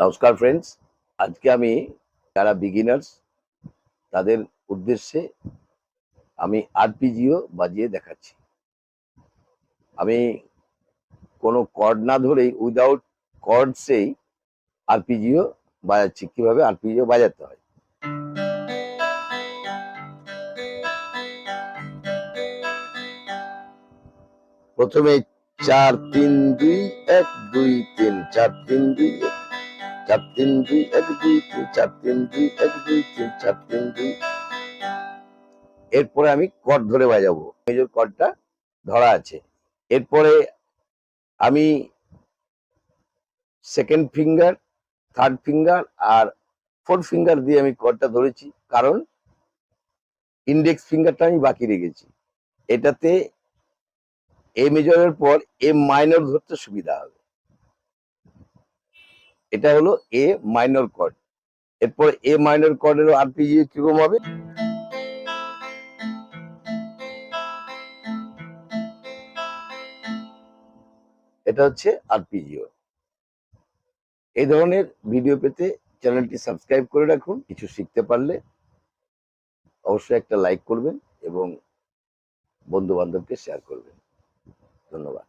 নমস্কার ফ্রেন্ডস, আজকে আমি যারা বিগিনার্স তাদের উদ্দেশ্যে আমি আরপিজিও বাজিয়ে দেখাচ্ছি। আমি কোনো কর্ড না ধরেই উইদাউট কর্ডসেই আরপিজিও বাজাচ্ছি। কিভাবে আরপিজিও বাজাতে হয় প্রথমে 4-3-2-1-2-3 4-3-2-1 4-3-2-1-2-3 4-3-2-1-2-3 4-3-2। এরপরে আমি কর্ড ধরে বাজাবো, মেজর কর্ডটা ধরা আছে। এরপরে আমি সেকেন্ড ফিঙ্গার, থার্ড ফিঙ্গার আর ফোর্থ ফিঙ্গার দিয়ে আমি কর্ডটা ধরেছি, কারণ ইন্ডেক্স ফিঙ্গারটা আমি বাকি রেখেছি। এটাতে এ মেজরের পর এ মাইনর ধরতে সুবিধা হবে। এটা হলো এ মাইনর কর্ড। এরপর এ মাইনর কর্ডেরও আরপিজিও কিরকম হবে, এটা হচ্ছে আরপিজিও। এই ধরনের ভিডিও পেতে চ্যানেলটি সাবস্ক্রাইব করে রাখুন। কিছু শিখতে পারলে অবশ্যই একটা লাইক করবেন এবং বন্ধু বান্ধবকে শেয়ার করবেন। ধন্যবাদ।